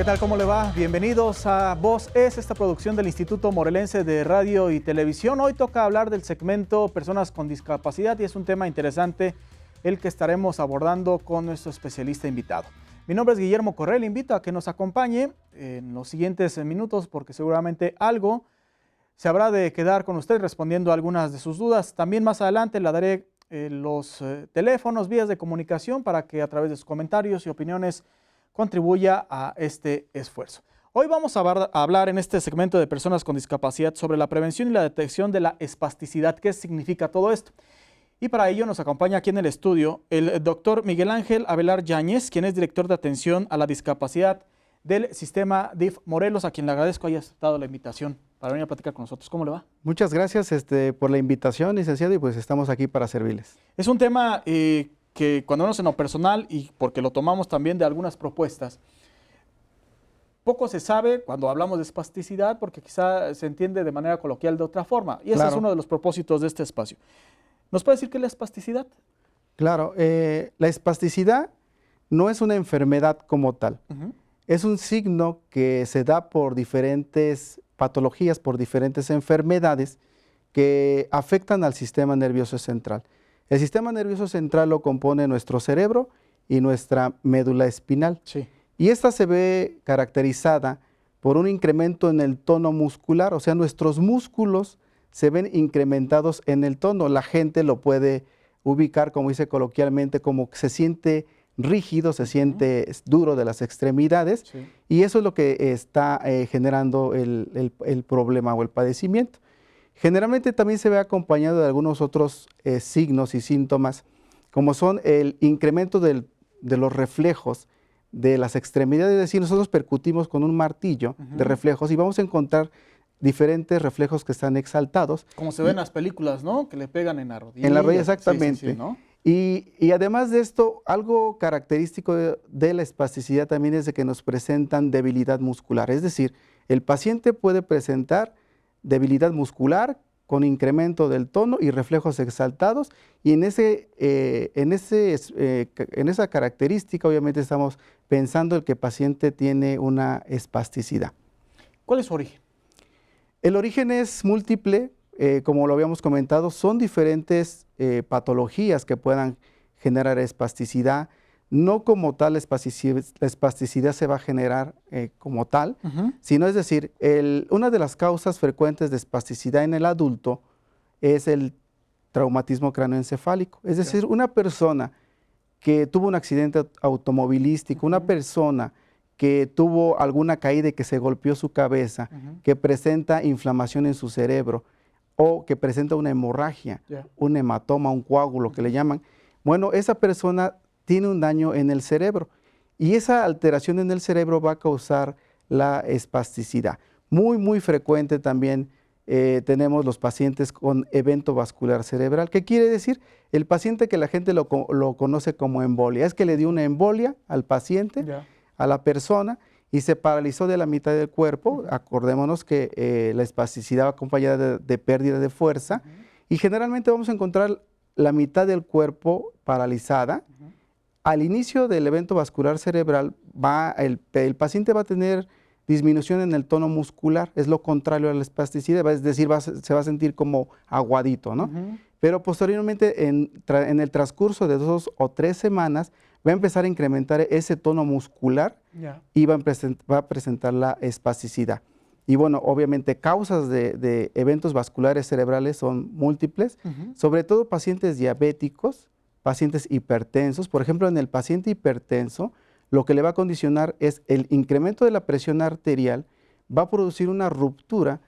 tal? ¿Cómo le va? Bienvenidos a Voz Es, esta producción del Instituto Morelense de Radio y Televisión. Hoy toca hablar del segmento Personas con Discapacidad y es un tema interesante el que estaremos abordando con nuestro especialista invitado. Mi nombre es Guillermo Correa, le invito a que nos acompañe en los siguientes minutos porque seguramente algo se habrá de quedar con usted respondiendo a algunas de sus dudas. También más adelante le daré los teléfonos, vías de comunicación para que a través de sus comentarios y opiniones contribuya a este esfuerzo. Hoy vamos a hablar en este segmento de Personas con Discapacidad sobre la prevención y la detección de la espasticidad. ¿Qué significa todo esto? Y para ello nos acompaña aquí en el estudio el doctor Miguel Ángel Avelar Yáñez, quien es director de atención a la discapacidad del sistema DIF Morelos, a quien le agradezco haya aceptado la invitación para venir a platicar con nosotros. ¿Cómo le va? Muchas gracias por la invitación, licenciado, y pues estamos aquí para servirles. Es un tema que cuando vemos en lo personal y porque lo tomamos también de algunas propuestas, poco se sabe cuando hablamos de espasticidad porque quizá se entiende de manera coloquial de otra forma y ese es uno de los propósitos de este espacio. ¿Nos puede decir qué es la espasticidad? Claro, la espasticidad no es una enfermedad como tal, es un signo que se da por diferentes patologías, por diferentes enfermedades que afectan al sistema nervioso central. El sistema nervioso central lo compone nuestro cerebro y nuestra médula espinal. Sí. Y esta se ve caracterizada por un incremento en el tono muscular, o sea, nuestros músculos se ven incrementados en el tono. La gente lo puede ubicar, como dice coloquialmente, como que se siente rígido, se siente duro de las extremidades, Sí. y eso es lo que está generando el problema o el padecimiento. Generalmente también se ve acompañado de algunos otros signos y síntomas, como son el incremento de los reflejos de las extremidades, es decir, nosotros percutimos con un martillo de reflejos y vamos a encontrar diferentes reflejos que están exaltados. Como se ve en las películas, ¿no? Que le pegan en la rodilla. En la rodilla, exactamente. Sí, sí, sí, ¿no? Y además de esto, algo característico de la espasticidad también es de que nos presentan debilidad muscular, es decir, el paciente puede presentar debilidad muscular con incremento del tono y reflejos exaltados, y en esa característica obviamente estamos pensando el que el paciente tiene una espasticidad. ¿Cuál es su origen? El origen es múltiple, como lo habíamos comentado, son diferentes patologías que puedan generar espasticidad. No como tal la espasticidad se va a generar como tal, sino es decir, una de las causas frecuentes de espasticidad en el adulto es el traumatismo cráneoencefálico. Es decir, una persona que tuvo un accidente automovilístico, una persona que tuvo alguna caída y que se golpeó su cabeza, que presenta inflamación en su cerebro o que presenta una hemorragia, un hematoma, un coágulo que le llaman, bueno, esa persona tiene un daño en el cerebro y esa alteración en el cerebro va a causar la espasticidad. Muy, muy frecuente también tenemos los pacientes con evento vascular cerebral. ¿Qué quiere decir? El paciente que la gente lo conoce como embolia. Es que le dio una embolia al paciente, a la persona, y se paralizó de la mitad del cuerpo. Acordémonos que la espasticidad va acompañada de pérdida de fuerza y generalmente vamos a encontrar la mitad del cuerpo paralizada. Al inicio del evento vascular cerebral, el paciente va a tener disminución en el tono muscular, es lo contrario a la espasticidad, es decir, se va a sentir como aguadito, ¿no? Pero posteriormente, en el transcurso de 2 o 3 semanas, va a empezar a incrementar ese tono muscular y va a presentar la espasticidad. Y bueno, obviamente causas de eventos vasculares cerebrales son múltiples, sobre todo pacientes diabéticos, pacientes hipertensos. Por ejemplo, en el paciente hipertenso, lo que le va a condicionar es el incremento de la presión arterial, va a producir una ruptura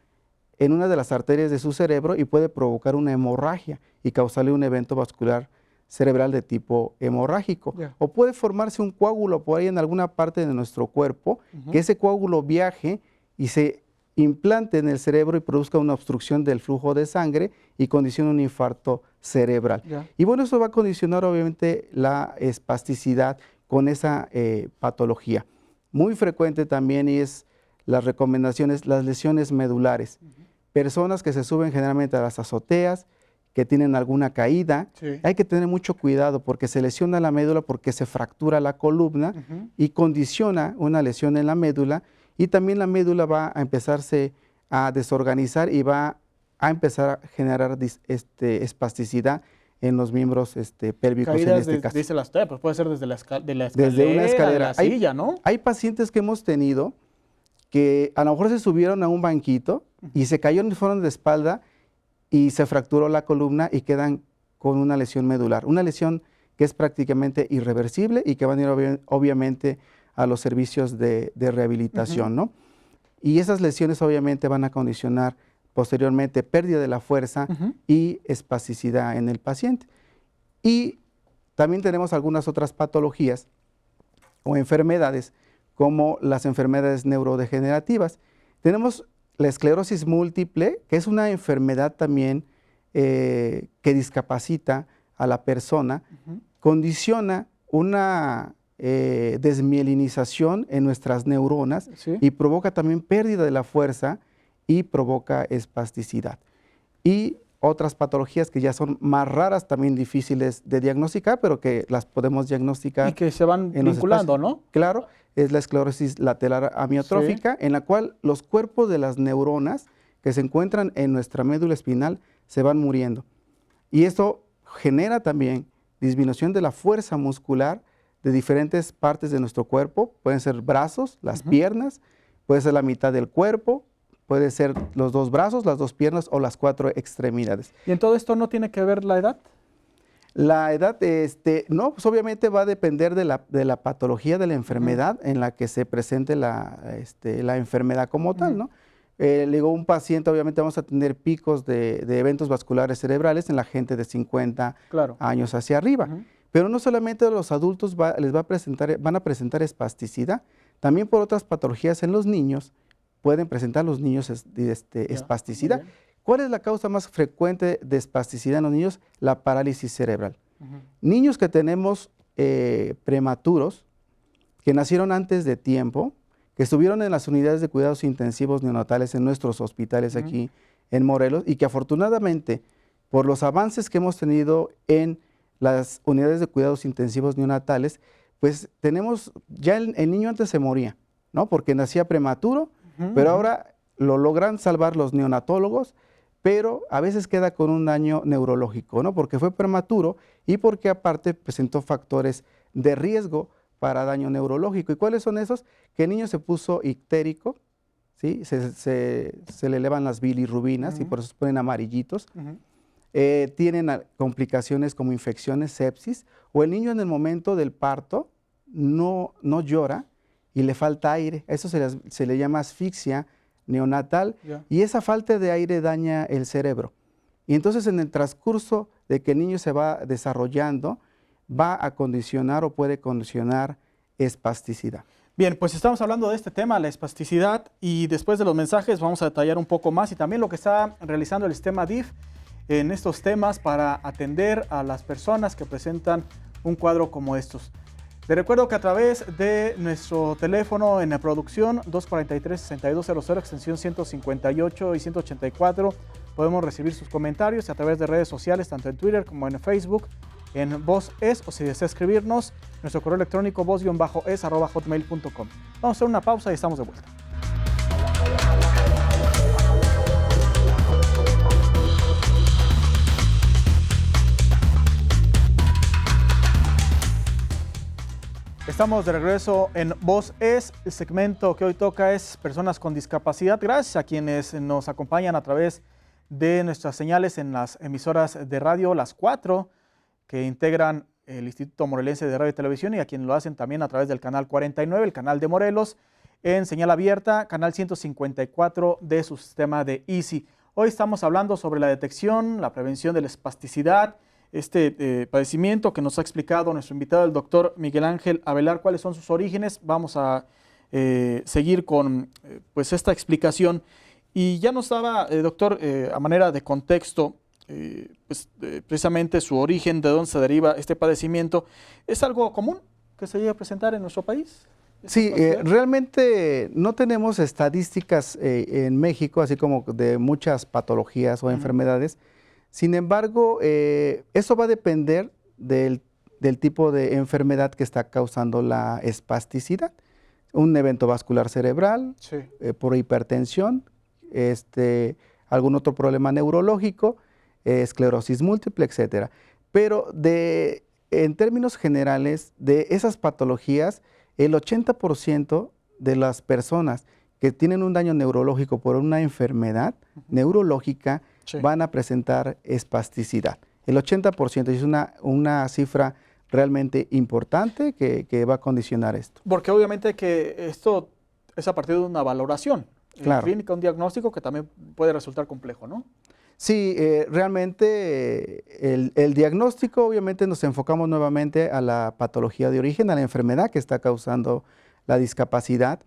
en una de las arterias de su cerebro y puede provocar una hemorragia y causarle un evento vascular cerebral de tipo hemorrágico. O puede formarse un coágulo por ahí en alguna parte de nuestro cuerpo, que ese coágulo viaje y se implante en el cerebro y produzca una obstrucción del flujo de sangre y condicione un infarto cerebral. Y bueno, eso va a condicionar obviamente la espasticidad con esa patología. Muy frecuente también es las recomendaciones, las lesiones medulares. Personas que se suben generalmente a las azoteas, que tienen alguna caída. Sí. Hay que tener mucho cuidado porque se lesiona la médula, porque se fractura la columna y condiciona una lesión en la médula, y también la médula va a empezarse a desorganizar y va a empezar a generar espasticidad en los miembros pélvicos. Caídas, en este caso. dice la usted, pues puede ser desde la escalera, Desde una escalera. de la silla, ¿no? Hay pacientes que hemos tenido que a lo mejor se subieron a un banquito y se cayeron y fueron de espalda y se fracturó la columna y quedan con una lesión medular. Una lesión que es prácticamente irreversible y que van a ir obviamente a los servicios de rehabilitación, ¿no? Y esas lesiones obviamente van a condicionar posteriormente pérdida de la fuerza y espasticidad en el paciente. Y también tenemos algunas otras patologías o enfermedades, como las enfermedades neurodegenerativas. Tenemos la esclerosis múltiple, que es una enfermedad también que discapacita a la persona, condiciona una desmielinización en nuestras neuronas y provoca también pérdida de la fuerza y provoca espasticidad. Y otras patologías que ya son más raras, también difíciles de diagnosticar, pero que las podemos diagnosticar. Y que se van vinculando, ¿no? Claro, es la esclerosis lateral amiotrófica, en la cual los cuerpos de las neuronas que se encuentran en nuestra médula espinal se van muriendo. Y esto genera también disminución de la fuerza muscular de diferentes partes de nuestro cuerpo. Pueden ser brazos, las piernas, puede ser la mitad del cuerpo, puede ser los 2 brazos, las 2 piernas o las 4 extremidades. ¿Y en todo esto no tiene que ver la edad? La edad, no, pues obviamente va a depender de la patología de la enfermedad en la que se presente la enfermedad como tal, ¿no? Le digo, un paciente, obviamente vamos a tener picos de eventos vasculares cerebrales en la gente de 50 años hacia arriba. Pero no solamente los adultos van a presentar espasticidad, también por otras patologías en los niños pueden presentar los niños espasticidad. ¿Cuál es la causa más frecuente de espasticidad en los niños? La parálisis cerebral. Niños que tenemos prematuros, que nacieron antes de tiempo, que estuvieron en las unidades de cuidados intensivos neonatales en nuestros hospitales aquí en Morelos, y que afortunadamente, por los avances que hemos tenido en las unidades de cuidados intensivos neonatales, pues tenemos, ya el niño antes se moría, ¿no? Porque nacía prematuro, pero ahora lo logran salvar los neonatólogos, pero a veces queda con un daño neurológico, ¿no? Porque fue prematuro y porque aparte presentó factores de riesgo para daño neurológico. ¿Y cuáles son esos? Que el niño se puso ictérico, ¿sí? Se le elevan las bilirrubinas y por eso se ponen amarillitos. Tienen complicaciones como infecciones, sepsis, o el niño en el momento del parto no llora y le falta aire. Eso se le llama asfixia neonatal, y esa falta de aire daña el cerebro. Y entonces en el transcurso de que el niño se va desarrollando, va a condicionar o puede condicionar espasticidad. Bien, pues estamos hablando de este tema, la espasticidad, y después de los mensajes vamos a detallar un poco más y también lo que está realizando el sistema DIF en estos temas para atender a las personas que presentan un cuadro como estos. Les recuerdo que a través de nuestro teléfono en la producción 243-6200, extensión 158 y 184, podemos recibir sus comentarios, y a través de redes sociales, tanto en Twitter como en Facebook, en Voz Es, o si desea escribirnos, nuestro correo electrónico voz-es@hotmail.com. Vamos a hacer una pausa y estamos de vuelta. Estamos de regreso en Voz Es. El segmento que hoy toca es personas con discapacidad. Gracias a quienes nos acompañan a través de nuestras señales en las emisoras de radio, las 4 que integran el Instituto Morelense de Radio y Televisión, y a quienes lo hacen también a través del canal 49, el canal de Morelos, en señal abierta, canal 154 de su sistema de Easy. Hoy estamos hablando sobre la detección, la prevención de la espasticidad, este padecimiento que nos ha explicado nuestro invitado, el doctor Miguel Ángel Avelar, cuáles son sus orígenes. Vamos a seguir con pues esta explicación. Y ya nos daba, doctor, a manera de contexto, precisamente su origen, de dónde se deriva este padecimiento. ¿Es algo común que se llegue a presentar en nuestro país? Sí, realmente no tenemos estadísticas en México, así como de muchas patologías o enfermedades. Sin embargo, eso va a depender del tipo de enfermedad que está causando la espasticidad. Un evento vascular cerebral, Sí. por hipertensión, algún otro problema neurológico, esclerosis múltiple, etcétera. Pero en términos generales, de esas patologías, el 80% de las personas que tienen un daño neurológico por una enfermedad neurológica Sí. van a presentar espasticidad. El 80%, y es una cifra realmente importante que va a condicionar esto. Porque obviamente que esto es a partir de una valoración Claro. clínica, un diagnóstico que también puede resultar complejo, ¿no? Sí, realmente el diagnóstico, obviamente nos enfocamos nuevamente a la patología de origen, a la enfermedad que está causando la discapacidad.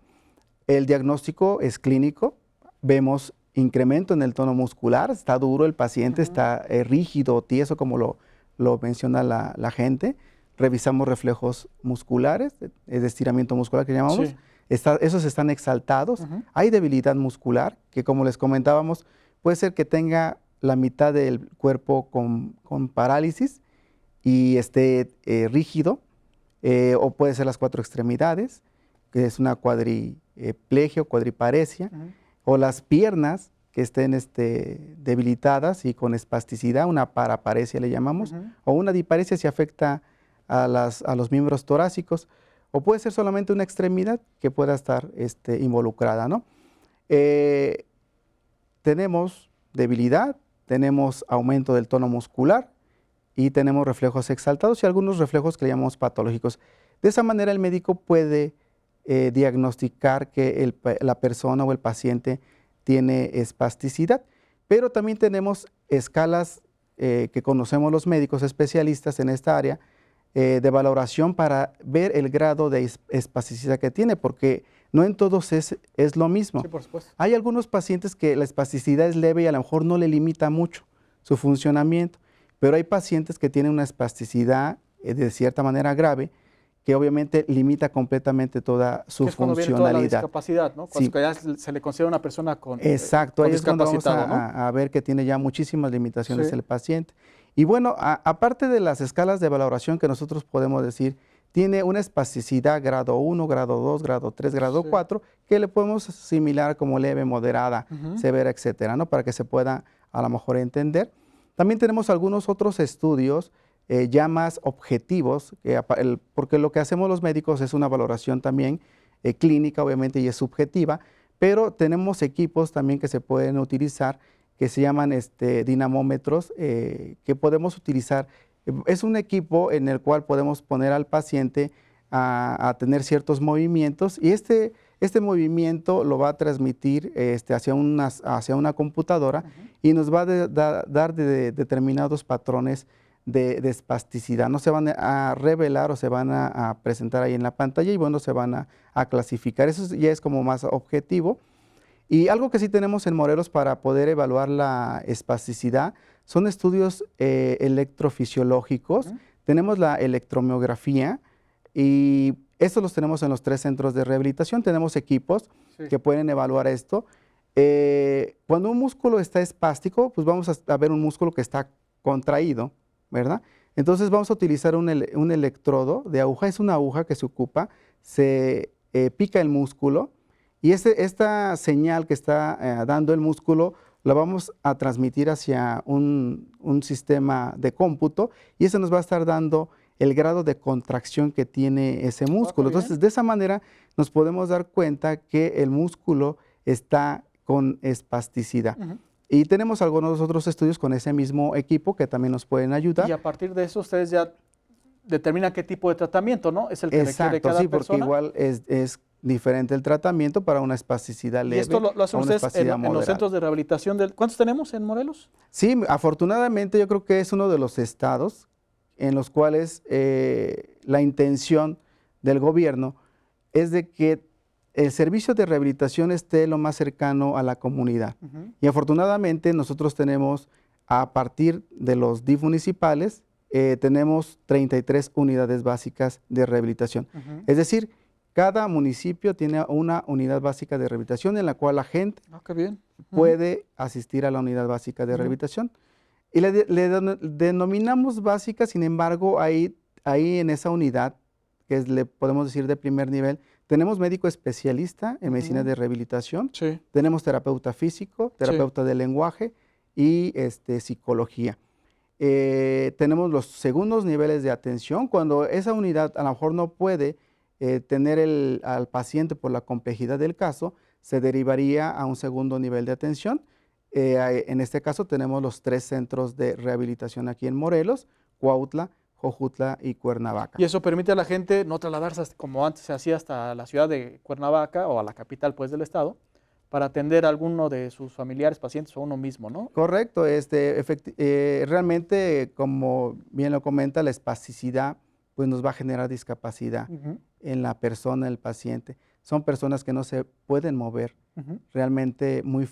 El diagnóstico es clínico, vemos incremento en el tono muscular, está duro el paciente, está rígido, tieso, como lo menciona la gente. Revisamos reflejos musculares, de estiramiento muscular que llamamos. Sí. Esos están exaltados. Hay debilidad muscular, que como les comentábamos, puede ser que tenga la mitad del cuerpo con parálisis y esté rígido, o puede ser las 4 extremidades, que es una cuadriplegia o cuadriparesia, o las piernas que estén debilitadas y con espasticidad, una paraparesia le llamamos, o una diparesia si afecta a los miembros torácicos, o puede ser solamente una extremidad que pueda estar involucrada, ¿no? Tenemos debilidad, tenemos aumento del tono muscular y tenemos reflejos exaltados y algunos reflejos que le llamamos patológicos. De esa manera el médico puede diagnosticar que la persona o el paciente tiene espasticidad, pero también tenemos escalas que conocemos los médicos especialistas en esta área de valoración para ver el grado de espasticidad que tiene, porque no en todos es lo mismo. Sí, por supuesto. Hay algunos pacientes que la espasticidad es leve y a lo mejor no le limita mucho su funcionamiento, pero hay pacientes que tienen una espasticidad de cierta manera grave, que obviamente limita completamente toda su es cuando viene toda la funcionalidad. discapacidad, ¿no? Cuando ya se le considera una persona con Exacto, ahí es cuando vamos discapacitado, ¿no? a ver que tiene ya muchísimas limitaciones Sí. el paciente. Y bueno, aparte de las escalas de valoración que nosotros podemos decir, tiene una espasticidad grado 1, grado 2, grado 3, grado Sí. 4, que le podemos asimilar como leve, moderada, severa, etcétera, ¿no? Para que se pueda a lo mejor entender. También tenemos algunos otros estudios ya más objetivos, porque lo que hacemos los médicos es una valoración también clínica, obviamente, y es subjetiva, pero tenemos equipos también que se pueden utilizar que se llaman dinamómetros, que podemos utilizar. Es un equipo en el cual podemos poner al paciente a tener ciertos movimientos y este movimiento lo va a transmitir hacia una computadora y nos va a dar determinados patrones de espasticidad. No se van a revelar o se van a presentar ahí en la pantalla y bueno, se van a clasificar. Eso ya es como más objetivo. Y algo que sí tenemos en Morelos para poder evaluar la espasticidad son estudios electrofisiológicos. Tenemos la electromiografía y estos los tenemos en los 3 centros de rehabilitación. Tenemos equipos que pueden evaluar esto. Cuando un músculo está espástico, pues vamos a ver un músculo que está contraído, ¿verdad? Entonces vamos a utilizar un electrodo de aguja. Es una aguja que se ocupa, se pica el músculo. Y esta señal que está dando el músculo la vamos a transmitir hacia un sistema de cómputo y eso nos va a estar dando el grado de contracción que tiene ese músculo. Entonces, de esa manera nos podemos dar cuenta que el músculo está con espasticidad. Y tenemos algunos otros estudios con ese mismo equipo que también nos pueden ayudar. Y a partir de eso ustedes ya determinan qué tipo de tratamiento, ¿no? Es el que requiere cada persona. Porque igual es diferente el tratamiento para una espasticidad leve. ¿Y esto lo hacen ustedes en los centros de rehabilitación? ¿Cuántos tenemos en Morelos? Sí, afortunadamente yo creo que es uno de los estados en los cuales la intención del gobierno es de que el servicio de rehabilitación esté lo más cercano a la comunidad. Y afortunadamente nosotros tenemos, a partir de los DIF municipales, tenemos 33 unidades básicas de rehabilitación. Es decir, cada municipio tiene una unidad básica de rehabilitación en la cual la gente puede asistir a la unidad básica de rehabilitación. Y denominamos básica, sin embargo, ahí en esa unidad, le podemos decir de primer nivel, tenemos médico especialista en medicina de rehabilitación, Sí. tenemos terapeuta físico, terapeuta de lenguaje y psicología. Tenemos los segundos niveles de atención. Cuando esa unidad a lo mejor no puede tener al paciente por la complejidad del caso, se derivaría a un segundo nivel de atención. En este caso tenemos los 3 centros de rehabilitación aquí en Morelos, Cuautla, Jojutla y Cuernavaca. Y eso permite a la gente no trasladarse como antes se hacía hasta la ciudad de Cuernavaca o a la capital pues del estado para atender a alguno de sus familiares, pacientes o uno mismo, ¿no? Correcto, realmente, como bien lo comenta, la espasticidad pues nos va a generar discapacidad en la persona, el paciente. Son personas que no se pueden mover realmente muy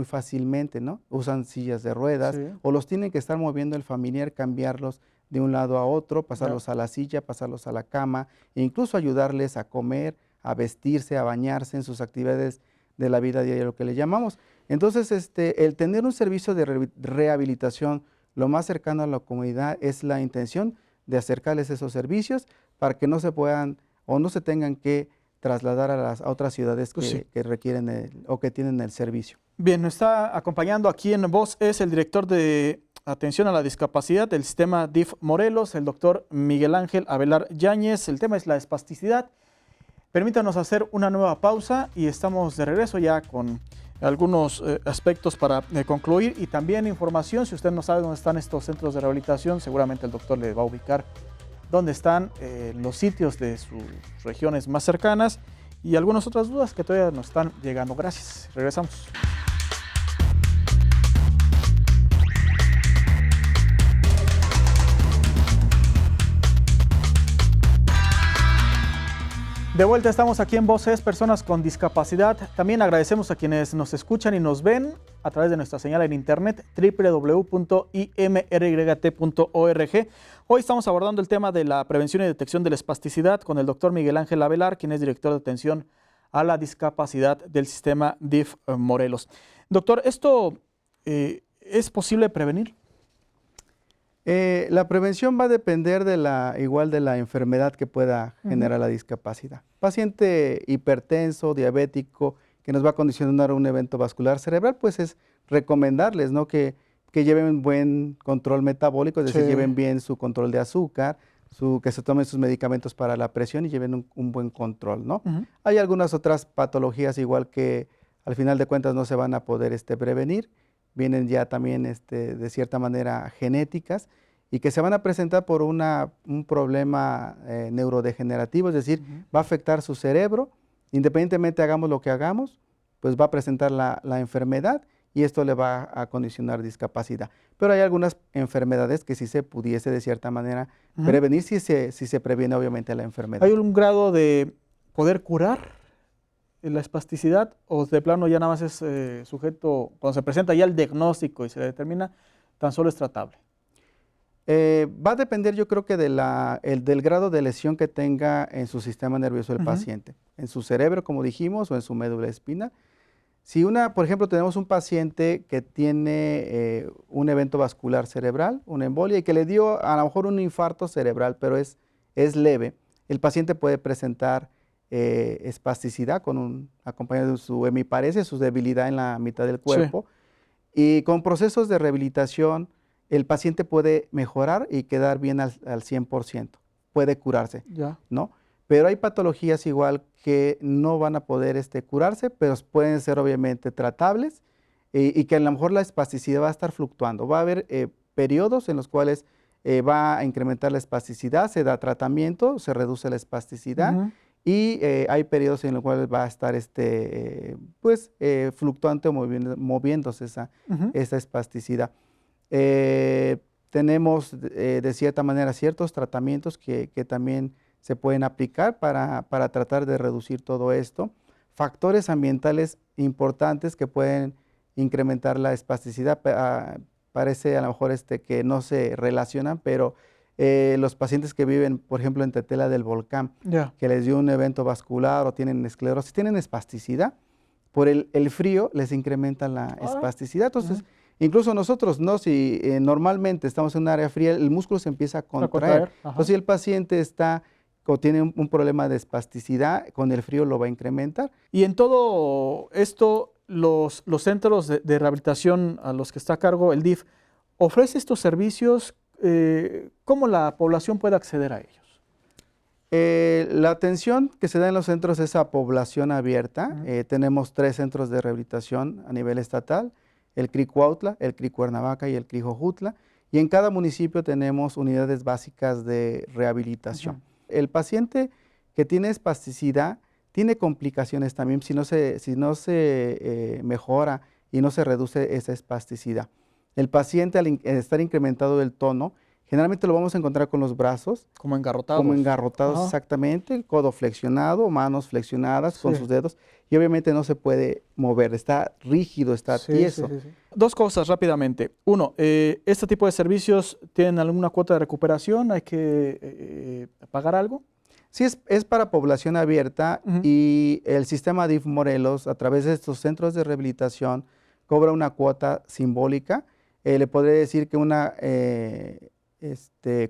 fácilmente, ¿no? Usan sillas de ruedas o los tienen que estar moviendo el familiar, cambiarlos de un lado a otro, pasarlos a la silla, pasarlos a la cama e incluso ayudarles a comer, a vestirse, a bañarse en sus actividades de la vida diaria, lo que le llamamos. Entonces, el tener un servicio de rehabilitación lo más cercano a la comunidad es la intención de acercarles esos servicios para que no se puedan o no se tengan que trasladar a otras ciudades que requieren o que tienen el servicio. Bien, nos está acompañando aquí en voz es el director de Atención a la Discapacidad del sistema DIF Morelos, el doctor Miguel Ángel Avelar Yáñez. El tema es la espasticidad. Permítanos hacer una nueva pausa y estamos de regreso ya con algunos aspectos para concluir y también información. Si usted no sabe dónde están estos centros de rehabilitación, seguramente el doctor le va a ubicar dónde están los sitios de sus regiones más cercanas y algunas otras dudas que todavía nos están llegando. Gracias. Regresamos. De vuelta estamos aquí en Voces, Personas con Discapacidad. También agradecemos a quienes nos escuchan y nos ven a través de nuestra señal en internet www.imryt.org. Hoy estamos abordando el tema de la prevención y detección de la espasticidad con el doctor Miguel Ángel Avelar, quien es director de atención a la discapacidad del sistema DIF Morelos. Doctor, ¿esto es posible prevenir? La prevención va a depender igual de la enfermedad que pueda generar la discapacidad. Paciente hipertenso, diabético, que nos va a condicionar un evento vascular cerebral, pues es recomendarles, ¿no?, que lleven buen control metabólico, es decir, lleven bien su control de azúcar, que se tomen sus medicamentos para la presión y lleven un buen control, ¿no? Hay algunas otras patologías igual que al final de cuentas no se van a poder prevenir, vienen ya también de cierta manera genéticas y que se van a presentar por un problema neurodegenerativo, es decir, va a afectar su cerebro, independientemente hagamos lo que hagamos, pues va a presentar la enfermedad y esto le va a condicionar discapacidad. Pero hay algunas enfermedades que sí se pudiese de cierta manera prevenir si se previene obviamente la enfermedad. ¿Hay un grado de poder curar la espasticidad o de plano ya nada más es sujeto, cuando se presenta ya el diagnóstico y se determina, tan solo es tratable? Va a depender, yo creo que del grado de lesión que tenga en su sistema nervioso el paciente, en su cerebro, como dijimos, o en su médula espinal. Si por ejemplo, tenemos un paciente que tiene un evento vascular cerebral, una embolia, y que le dio a lo mejor un infarto cerebral, pero es leve, el paciente puede presentar espasticidad acompañado de su hemiparesia, su debilidad en la mitad del cuerpo, y con procesos de rehabilitación, el paciente puede mejorar y quedar bien al 100%, puede curarse, ¿no? Pero hay patologías igual que no van a poder curarse, pero pueden ser obviamente tratables y que a lo mejor la espasticidad va a estar fluctuando. Va a haber periodos en los cuales va a incrementar la espasticidad, se da tratamiento, se reduce la espasticidad y hay periodos en los cuales va a estar fluctuante o moviéndose esa espasticidad. Tenemos de cierta manera ciertos tratamientos que también se pueden aplicar para tratar de reducir todo esto. Factores ambientales importantes que pueden incrementar la espasticidad, parece a lo mejor que no se relacionan, pero los pacientes que viven, por ejemplo, en Tetela del Volcán, que les dio un evento vascular o tienen esclerosis, tienen espasticidad, por el frío les incrementa la espasticidad. Entonces, Incluso nosotros, ¿no? Si normalmente estamos en un área fría, el músculo se empieza a contraer. Entonces, si el paciente está o tiene un problema de espasticidad, con el frío lo va a incrementar. Y en todo esto, los centros de rehabilitación a los que está a cargo el DIF, ¿ofrece estos servicios? ¿Cómo la población puede acceder a ellos? La atención que se da en los centros es a población abierta. Tenemos 3 centros de rehabilitación a nivel estatal, el CRI Cuautla, el CRI Cuernavaca y el CRI Jojutla, y en cada municipio tenemos unidades básicas de rehabilitación. El paciente que tiene espasticidad tiene complicaciones también si no se mejora y no se reduce esa espasticidad. El paciente, al estar incrementado el tono, generalmente lo vamos a encontrar con los brazos. Como engarrotados. Como engarrotados, exactamente, el codo flexionado, manos flexionadas con sus dedos, y obviamente no se puede mover, está rígido, está tieso. Dos cosas rápidamente. Uno, ¿este tipo de servicios tienen alguna cuota de recuperación? ¿Hay que pagar algo? Sí, es para población abierta y el sistema DIF Morelos, a través de estos centros de rehabilitación, cobra una cuota simbólica. Le podría decir que una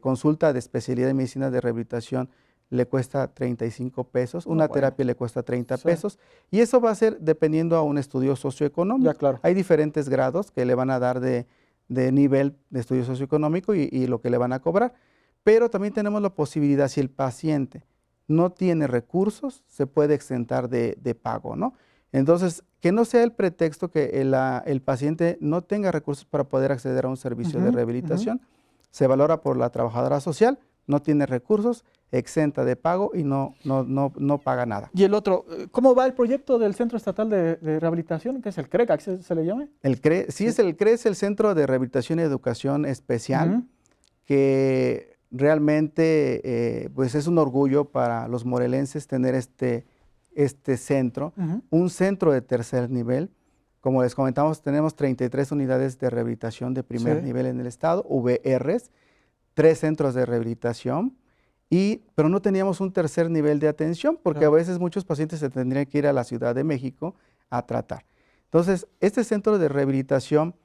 consulta de especialidad de medicina de rehabilitación le cuesta 35 pesos, una terapia le cuesta 30 pesos, y eso va a ser dependiendo a un estudio socioeconómico. Claro. Hay diferentes grados que le van a dar de nivel de estudio socioeconómico y lo que le van a cobrar, pero también tenemos la posibilidad, si el paciente no tiene recursos, se puede exentar de pago, ¿no? Entonces, que no sea el pretexto que el paciente no tenga recursos para poder acceder a un servicio de rehabilitación. Se valora por la trabajadora social, no tiene recursos, exenta de pago y no paga nada. Y el otro, ¿cómo va el proyecto del Centro Estatal de Rehabilitación? ¿Qué es el CREC? ¿Se le llama? El CRE, sí, es el CRE, es el Centro de Rehabilitación y Educación Especial, que realmente pues es un orgullo para los morelenses tener este centro, un centro de tercer nivel. Como les comentamos, tenemos 33 unidades de rehabilitación de primer nivel en el estado, VRs, 3 centros de rehabilitación, pero no teníamos un tercer nivel de atención porque a veces muchos pacientes se tendrían que ir a la Ciudad de México a tratar. Entonces, este centro de rehabilitación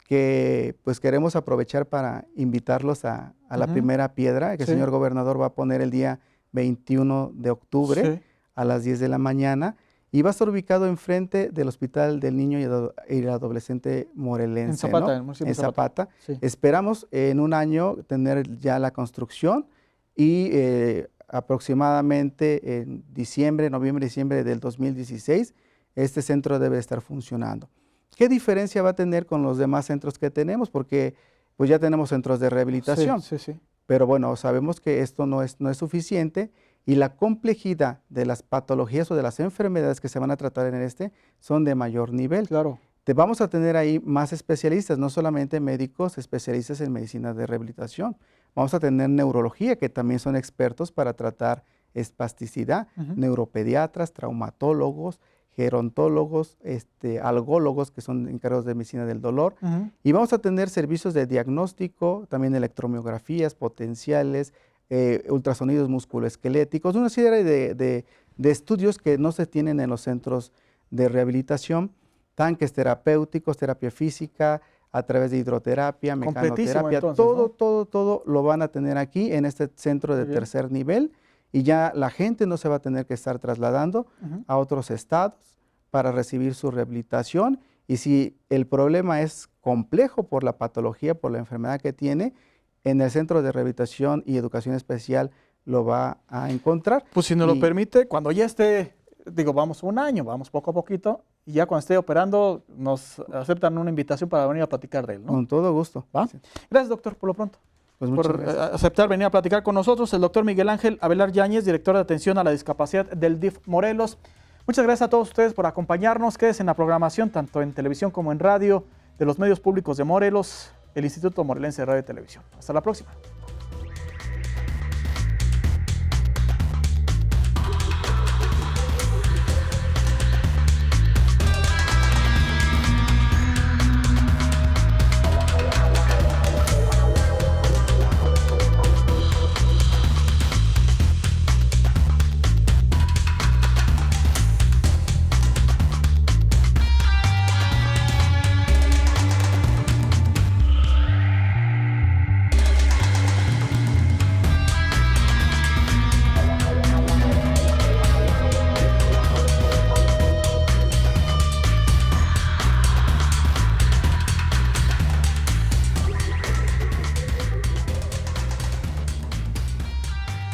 que pues queremos aprovechar para invitarlos a la primera piedra que el señor gobernador va a poner el día 21 de octubre a las 10 de la mañana, y va a estar ubicado enfrente del Hospital del Niño y el Adolescente Morelense. En Zapata, ¿no? En el municipio en Zapata. Sí. Esperamos en un año tener ya la construcción y aproximadamente en noviembre, diciembre del 2016, este centro debe estar funcionando. ¿Qué diferencia va a tener con los demás centros que tenemos? Porque pues ya tenemos centros de rehabilitación. Pero bueno, sabemos que esto no es suficiente, y la complejidad de las patologías o de las enfermedades que se van a tratar en son de mayor nivel. Claro. Vamos a tener ahí más especialistas, no solamente médicos especialistas en medicina de rehabilitación. Vamos a tener neurología, que también son expertos para tratar espasticidad, neuropediatras, traumatólogos, gerontólogos, algólogos, que son encargados de medicina del dolor. Y vamos a tener servicios de diagnóstico, también electromiografías potenciales, ultrasonidos musculoesqueléticos, una serie de estudios que no se tienen en los centros de rehabilitación, tanques terapéuticos, terapia física, a través de hidroterapia, mecanoterapia, entonces, todo lo van a tener aquí en este centro de tercer nivel, y ya la gente no se va a tener que estar trasladando a otros estados para recibir su rehabilitación, y si el problema es complejo por la patología, por la enfermedad que tiene, en el Centro de Rehabilitación y Educación Especial lo va a encontrar. Pues si nos lo permite, cuando ya esté, vamos un año, vamos poco a poquito, y ya cuando esté operando nos aceptan una invitación para venir a platicar de él, ¿no? Con todo gusto. ¿Va? Sí. Gracias, doctor, por lo pronto. Pues por aceptar venir a platicar con nosotros, el doctor Miguel Ángel Avelar Yáñez, director de atención a la discapacidad del DIF Morelos. Muchas gracias a todos ustedes por acompañarnos. Quédense en la programación, tanto en televisión como en radio, de los medios públicos de Morelos, el Instituto Morelense de Radio y Televisión. Hasta la próxima.